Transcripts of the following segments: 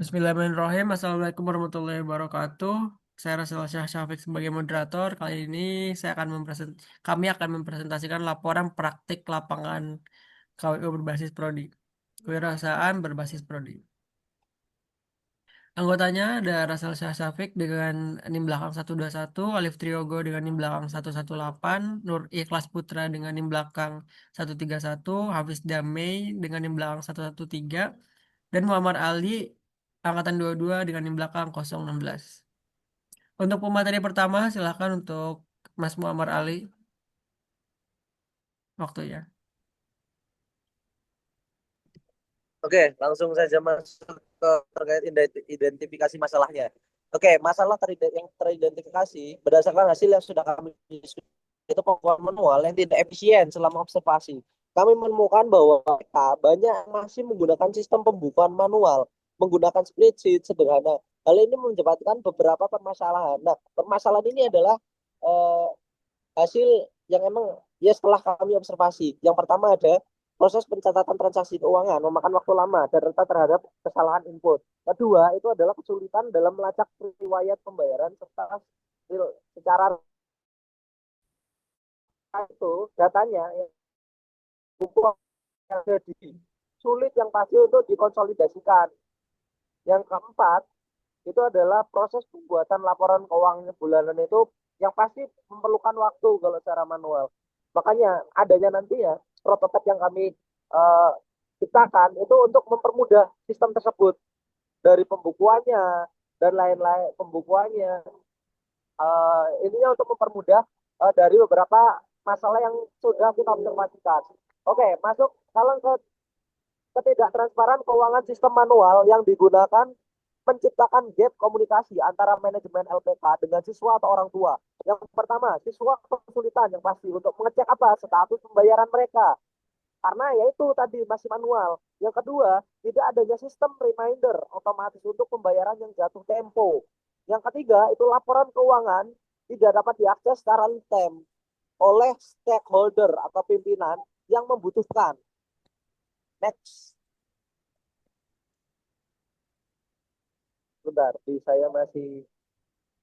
Bismillahirrahmanirrahim. Assalamualaikum warahmatullahi wabarakatuh. Saya Rasul Syah Syafiq sebagai moderator. Kali ini kami akan mempresentasikan laporan praktik lapangan KWU berbasis Prodi. Kewirausahaan berbasis Prodi. Anggotanya ada Rasal Syah Syafiq dengan NIM belakang 121, Alif Triogo dengan NIM belakang 118, Nur Ikhlas Putra dengan NIM belakang 131, Hafiz Damei dengan NIM belakang 113, dan Muhammad Ali angkatan 22 dengan NIM belakang 016. Untuk pemateri pertama, silakan untuk Mas Muhammad Ali waktunya. Oke, langsung saja masuk ke terkait identifikasi masalahnya. Oke, masalah yang teridentifikasi berdasarkan hasil yang sudah kami diskusi itu pengukuran manual yang tidak efisien selama observasi. Kami menemukan bahwa mereka banyak masih menggunakan sistem pembukuan manual, menggunakan spreadsheet sederhana. Hal ini menyebabkan beberapa permasalahan. Nah, permasalahan ini adalah eh, hasil yang emang ya setelah kami observasi. Yang pertama ada proses pencatatan transaksi keuangan memakan waktu lama dan rentan terhadap kesalahan input. Kedua, itu adalah kesulitan dalam melacak riwayat pembayaran serta secara itu datanya buku yang ada di sulit yang pasti untuk dikonsolidasikan. Yang keempat, itu adalah proses pembuatan laporan keuangan bulanan itu yang pasti memerlukan waktu kalau secara manual. Makanya adanya nanti ya prototipe yang kami uh, ciptakan itu untuk mempermudah sistem tersebut dari pembukuannya dan lain-lain pembukuannya. Ininya untuk mempermudah dari beberapa masalah yang sudah kita observasikan. Oke, masuk kalau ke ketidaktransparan keuangan sistem manual yang digunakan menciptakan gap komunikasi antara manajemen LPK dengan siswa atau orang tua. Yang pertama, siswa kesulitan yang pasti untuk mengecek apa status pembayaran mereka. Karena yaitu tadi masih manual. Yang kedua, tidak adanya sistem reminder otomatis untuk pembayaran yang jatuh tempo. Yang ketiga, itu laporan keuangan tidak dapat diakses secara real time oleh stakeholder atau pimpinan yang membutuhkan. Next. Bentar, di saya masih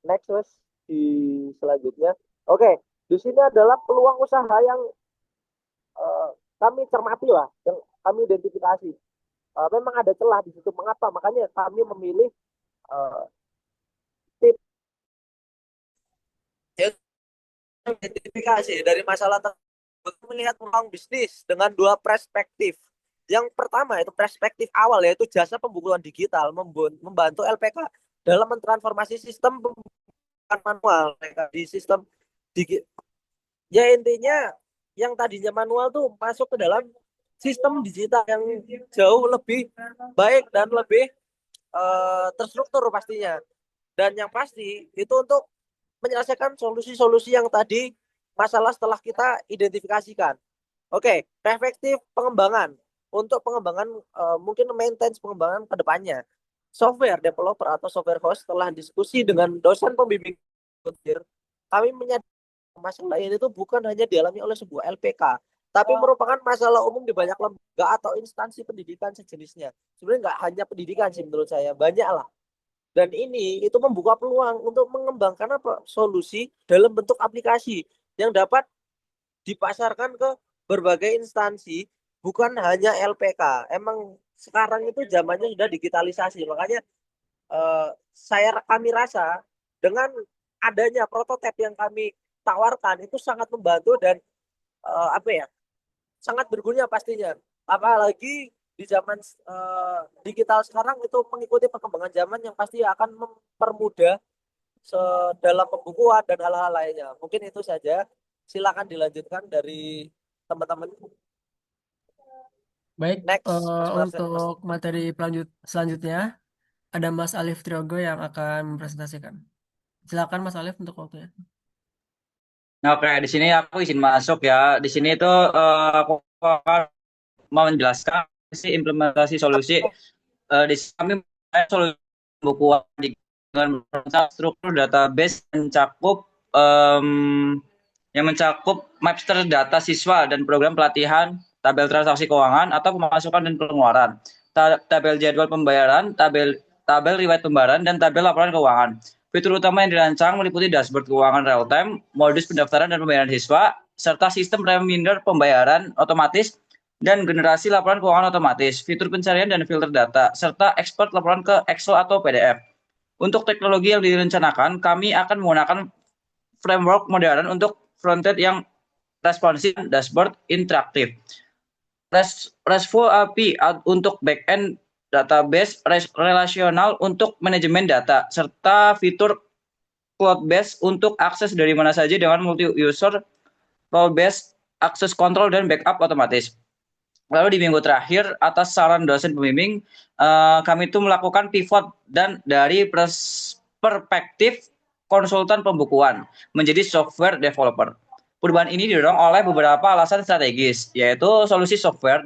next mas di selanjutnya. Oke, di sini adalah peluang usaha yang uh, kami cermati lah, yang kami identifikasi. Memang ada celah di situ. Mengapa? Makanya kami memilih uh, tip identifikasi dari masalah tersebut melihat peluang bisnis dengan dua perspektif. Yang pertama itu perspektif awal yaitu jasa pembukuan digital membantu LPK dalam mentransformasi sistem pembukuan manual di sistem digital. Ya intinya yang tadinya manual tuh masuk ke dalam sistem digital yang jauh lebih baik dan lebih terstruktur pastinya. Dan yang pasti itu untuk menyelesaikan solusi-solusi yang tadi masalah setelah kita identifikasikan. Oke, efektif pengembangan. Untuk pengembangan mungkin maintenance pengembangan ke depannya. Software developer atau software host setelah diskusi dengan dosen pembimbing, kami menyadari masalah ini tuh bukan hanya dialami oleh sebuah LPK, tapi merupakan masalah umum di banyak lembaga atau instansi pendidikan sejenisnya. Sebenarnya nggak hanya pendidikan sih menurut saya, banyak lah. Dan ini itu membuka peluang untuk mengembangkan apa solusi dalam bentuk aplikasi yang dapat dipasarkan ke berbagai instansi, bukan hanya LPK. Emang sekarang itu zamannya sudah digitalisasi, makanya kami rasa dengan adanya prototipe yang kami tawarkan itu sangat membantu dan apa ya sangat berguna pastinya. Apalagi di zaman digital sekarang itu mengikuti perkembangan zaman yang pasti akan mempermudah dalam pembukuan dan hal-hal lainnya. Mungkin itu saja. Silakan dilanjutkan dari teman-teman. Baik, Next, Mas Marcel. Mas. untuk materi selanjutnya ada Mas Alif Triogo yang akan mempresentasikan. Silakan Mas Alif untuk waktunya. Oke, di sini aku izin masuk ya. Di sini itu aku akan mau menjelaskan implementasi solusi. Di sini kami solusi pembukuan dengan struktur database yang mencakup master data siswa dan program pelatihan, tabel transaksi keuangan atau pemasukan dan pengeluaran, tabel jadwal pembayaran, tabel tabel riwayat pembayaran, dan tabel laporan keuangan. Fitur utama yang dirancang meliputi dashboard keuangan real-time, modus pendaftaran dan pembayaran siswa, serta sistem reminder pembayaran otomatis dan generasi laporan keuangan otomatis, fitur pencarian dan filter data, serta ekspor laporan ke Excel atau PDF. Untuk teknologi yang direncanakan, kami akan menggunakan framework modern untuk frontend yang responsif, dashboard interaktif, RESTful API untuk backend database relasional untuk manajemen data, serta fitur cloud-based untuk akses dari mana saja dengan multi-user, role-based, akses kontrol, dan backup otomatis. Lalu di minggu terakhir, atas saran dosen pembimbing, kami itu melakukan pivot dan dari perspektif konsultan pembukuan menjadi software developer. Perubahan ini didorong oleh beberapa alasan strategis, yaitu solusi software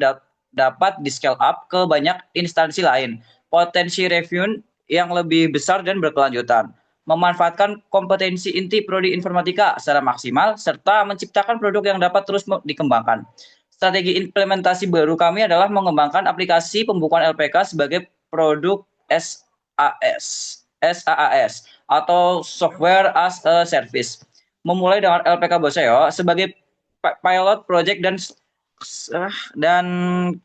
dapat di-scale up ke banyak instansi lain, potensi revenue yang lebih besar dan berkelanjutan, memanfaatkan kompetensi inti prodi informatika secara maksimal, serta menciptakan produk yang dapat terus dikembangkan. Strategi implementasi baru kami adalah mengembangkan aplikasi pembukuan LPK sebagai produk SaaS atau Software as a Service. Memulai dengan LPK Boseo sebagai pilot project dan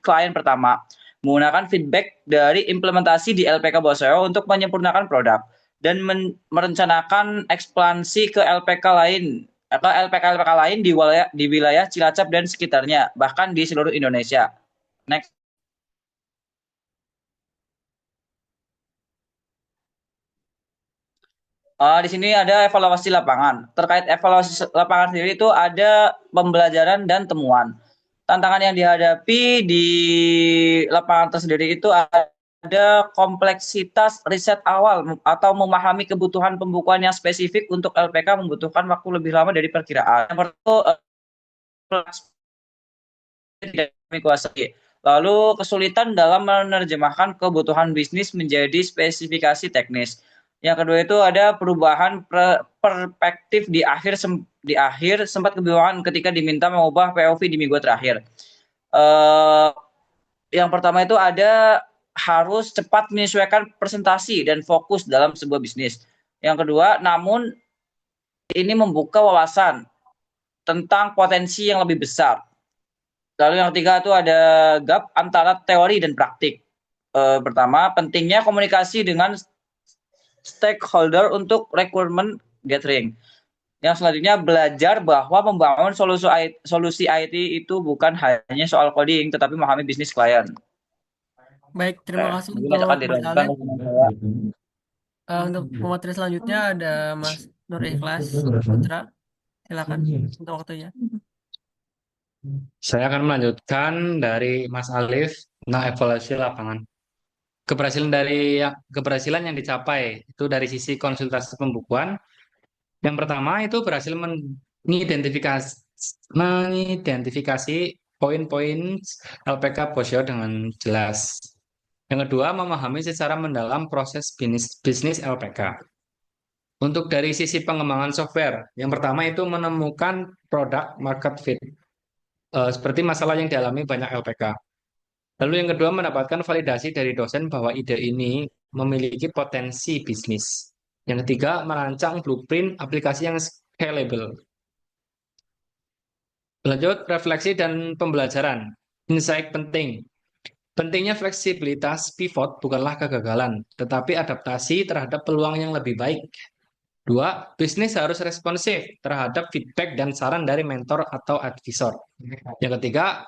klien pertama. Menggunakan feedback dari implementasi di LPK Boseo untuk menyempurnakan produk dan merencanakan ekspansi ke LPK lain di wilayah Cilacap dan sekitarnya, bahkan di seluruh Indonesia. Next. Di sini ada evaluasi lapangan. Terkait evaluasi lapangan sendiri itu ada pembelajaran dan temuan. Tantangan yang dihadapi di lapangan tersendiri itu ada kompleksitas riset awal atau memahami kebutuhan pembukuan yang spesifik untuk LPK membutuhkan waktu lebih lama dari perkiraan. Yang pertama, tidak kami kuasai. Lalu kesulitan dalam menerjemahkan kebutuhan bisnis menjadi spesifikasi teknis. Yang kedua itu ada perubahan perspektif di akhir sempat kebingungan ketika diminta mengubah POV di minggu terakhir. Yang pertama itu ada harus cepat menyesuaikan presentasi dan fokus dalam sebuah bisnis. Yang kedua, namun ini membuka wawasan tentang potensi yang lebih besar. Lalu yang ketiga itu ada gap antara teori dan praktik. Pertama, pentingnya komunikasi dengan stakeholder untuk requirement gathering. Yang selanjutnya, belajar bahwa membangun solusi IT itu bukan hanya soal coding, tetapi memahami bisnis klien. Baik, terima kasih Mungkin untuk akan Mas dilanjutkan Alif. dengan saya. Untuk pemateri selanjutnya ada Mas Nur Ikhlas Putra. Silakan untuk waktunya. Saya akan melanjutkan dari Mas Alif tentang evaluasi lapangan. Keberhasilan yang dicapai itu dari sisi konsultasi pembukuan. Yang pertama itu berhasil mengidentifikasi poin-poin LPK Bosio dengan jelas. Yang kedua, memahami secara mendalam proses bisnis LPK. Untuk dari sisi pengembangan software, yang pertama itu menemukan produk market fit. Seperti masalah yang dialami banyak LPK. Lalu yang kedua, mendapatkan validasi dari dosen bahwa ide ini memiliki potensi bisnis. Yang ketiga, merancang blueprint aplikasi yang scalable. Lanjut, refleksi dan pembelajaran. Insight penting. Pentingnya fleksibilitas pivot bukanlah kegagalan, tetapi adaptasi terhadap peluang yang lebih baik. Dua, bisnis harus responsif terhadap feedback dan saran dari mentor atau advisor. Yang ketiga,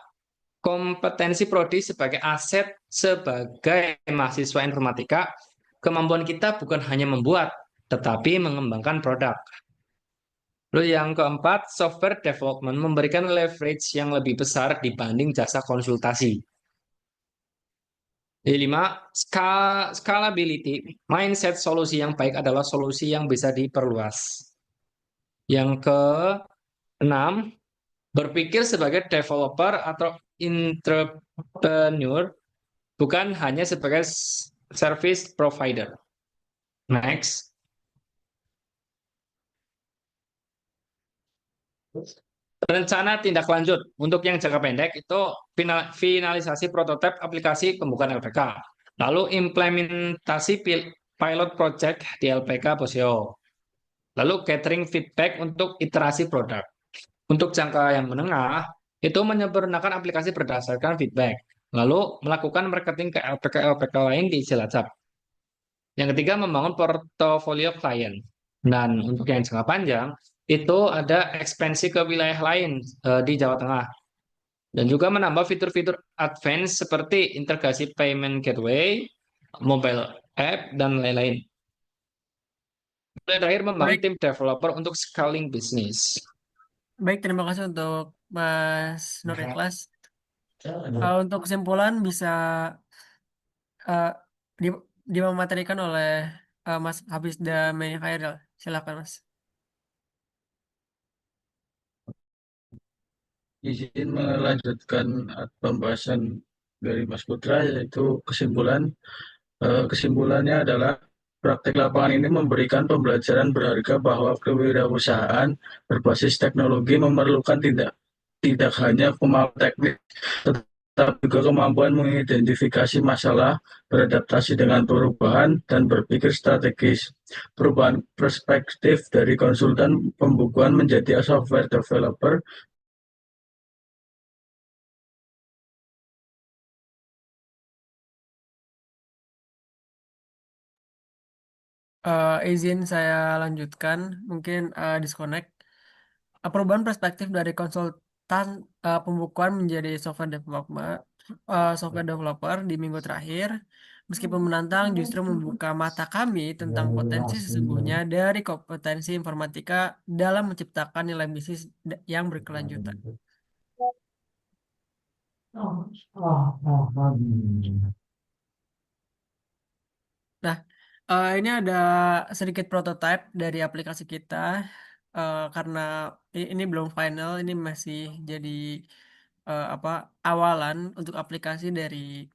kompetensi prodi sebagai aset sebagai mahasiswa informatika, kemampuan kita bukan hanya membuat, tetapi mengembangkan produk. Lalu yang keempat, software development memberikan leverage yang lebih besar dibanding jasa konsultasi. Yang lima, scalability. Mindset solusi yang baik adalah solusi yang bisa diperluas. Yang keenam, berpikir sebagai developer atau entrepreneur, bukan hanya sebagai service provider. Next. Rencana tindak lanjut untuk yang jangka pendek itu finalisasi prototipe aplikasi pembukaan LPK. Lalu implementasi pilot project di LPK Posio. Lalu gathering feedback untuk iterasi produk. Untuk jangka yang menengah, itu menyempurnakan aplikasi berdasarkan feedback. Lalu melakukan marketing ke LPK-LPK lain di Cilacap. Yang ketiga, membangun portofolio klien. Dan untuk yang jangka panjang, itu ada ekspansi ke wilayah lain di Jawa Tengah. Dan juga menambah fitur-fitur advance seperti integrasi payment gateway, mobile app, dan lain-lain. Dan terakhir, membangun Baik, tim developer untuk scaling bisnis. baik, terima kasih untuk Mas Nur Ikhlas. Untuk kesimpulan bisa uh, di, dimaterikan oleh Mas Hafiz dan Meni Khairil. Silakan, Mas. Izin melanjutkan pembahasan dari Mas Putra, yaitu kesimpulannya adalah praktek lapangan ini memberikan pembelajaran berharga bahwa kewirausahaan berbasis teknologi memerlukan tidak hanya kemampuan teknik, tetapi juga kemampuan mengidentifikasi masalah, beradaptasi dengan perubahan, dan berpikir strategis. Perubahan perspektif dari konsultan pembukuan menjadi software developer Izin saya lanjutkan, mungkin disconnect. Perubahan perspektif dari konsultan pembukuan menjadi software developer di minggu terakhir, meskipun menantang, justru membuka mata kami tentang potensi sesungguhnya dari kompetensi informatika dalam menciptakan nilai bisnis yang berkelanjutan. Nah, ini ada sedikit prototipe dari aplikasi kita. Karena ini belum final, ini masih jadi apa awalan untuk aplikasi dari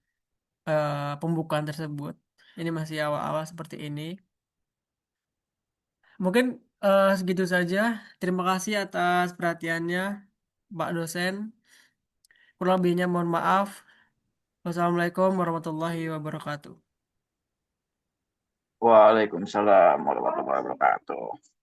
pembukaan tersebut. Ini masih awal-awal seperti ini. Mungkin segitu saja. Terima kasih atas perhatiannya, Pak dosen. Kurang lebihnya mohon maaf. Wassalamualaikum warahmatullahi wabarakatuh. Waalaikumsalam warahmatullahi wabarakatuh.